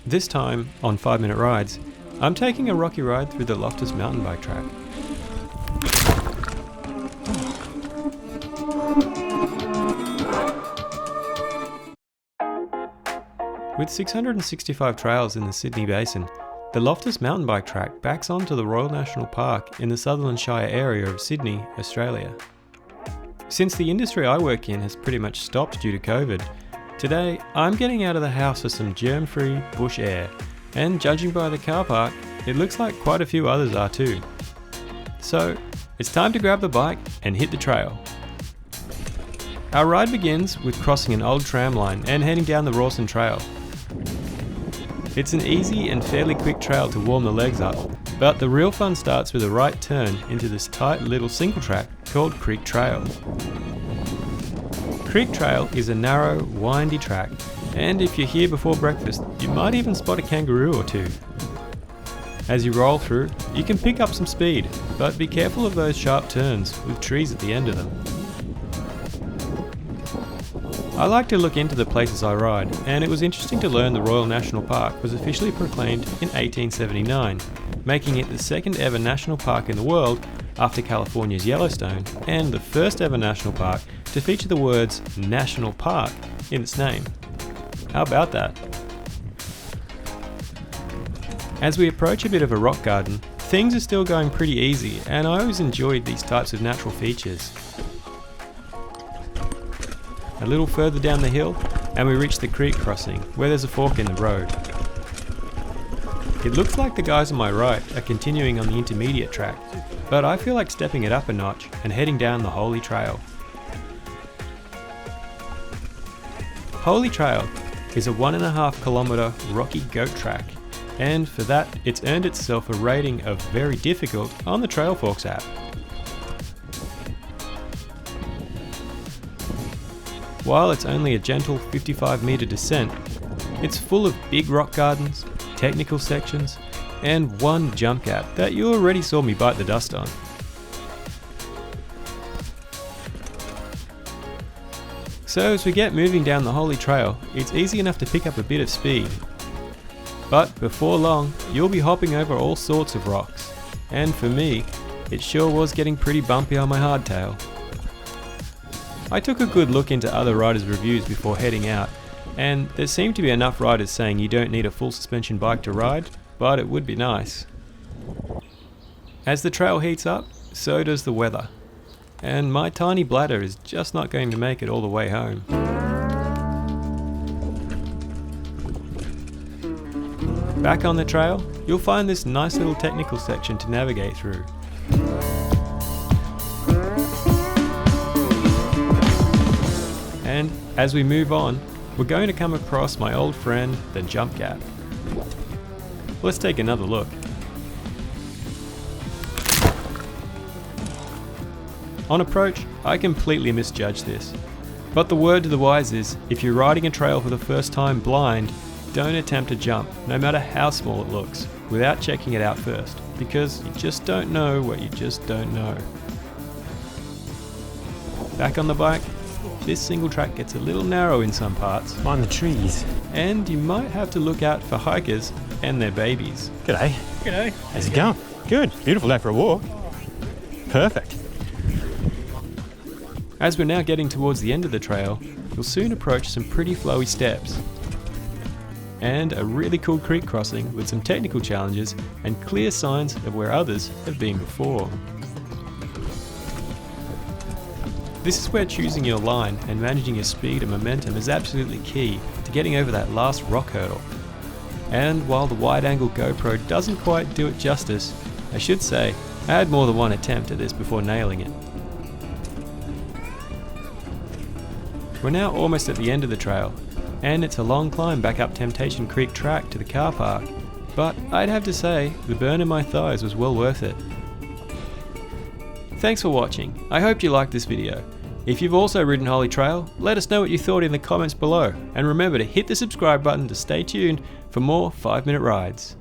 This time, on 5 Minute Rides, I'm taking a rocky ride through the Loftus Mountain Bike Track. With 665 trails in the Sydney Basin, the Loftus Mountain Bike Track backs onto the Royal National Park in the Sutherland Shire area of Sydney, Australia. Since the industry I work in has pretty much stopped due to COVID, today I'm getting out of the house for some germ-free bush air, and judging by the car park, it looks like quite a few others are too. So, it's time to grab the bike and hit the trail. Our ride begins with crossing an old tram line and heading down the Rawson trail. It's an easy and fairly quick trail to warm the legs up, but the real fun starts with a right turn into this tight little single track called Creek Trail. Creek Trail is a narrow, windy track, and if you're here before breakfast, you might even spot a kangaroo or two. As you roll through, you can pick up some speed, but be careful of those sharp turns with trees at the end of them. I like to look into the places I ride, and it was interesting to learn the Royal National Park was officially proclaimed in 1879, making it the second ever national park in the world after California's Yellowstone, and the first ever national park to feature the words National Park in its name. How about that? As we approach a bit of a rock garden, things are still going pretty easy, and I always enjoyed these types of natural features. A little further down the hill and we reach the creek crossing where there's a fork in the road. It looks like the guys on my right are continuing on the intermediate track, but I feel like stepping it up a notch and heading down the Holy Trail. Holy Trail is a 1.5 kilometre rocky goat track, and for that it's earned itself a rating of very difficult on the Trailforks app. While it's only a gentle 55 metre descent, it's full of big rock gardens, technical sections, and one jump gap that you already saw me bite the dust on. So as we get moving down the Holy Trail, it's easy enough to pick up a bit of speed. But before long, you'll be hopping over all sorts of rocks, and for me, it sure was getting pretty bumpy on my hardtail. I took a good look into other riders' reviews before heading out, and there seemed to be enough riders saying you don't need a full suspension bike to ride, but it would be nice. As the trail heats up, so does the weather, and my tiny bladder is just not going to make it all the way home. Back on the trail, you'll find this nice little technical section to navigate through. And as we move on, we're going to come across my old friend, the jump gap. Let's take another look. On approach, I completely misjudged this. But the word to the wise is, if you're riding a trail for the first time blind, don't attempt to jump, no matter how small it looks, without checking it out first, because you just don't know what you just don't know. Back on the bike, this single track gets a little narrow in some parts. Mind the trees. And you might have to look out for hikers and their babies. G'day. G'day. How's it going? Good. Beautiful day for a walk. Perfect. As we're now getting towards the end of the trail, you'll soon approach some pretty flowy steps. And a really cool creek crossing with some technical challenges and clear signs of where others have been before. This is where choosing your line and managing your speed and momentum is absolutely key to getting over that last rock hurdle. And while the wide-angle GoPro doesn't quite do it justice, I should say I had more than one attempt at this before nailing it. We're now almost at the end of the trail, and it's a long climb back up Temptation Creek Track to the car park, but I'd have to say the burn in my thighs was well worth it. Thanks for watching. I hope you liked this video. If you've also ridden Holy Trail, let us know what you thought in the comments below, and remember to hit the subscribe button to stay tuned for more 5 Minute Rides.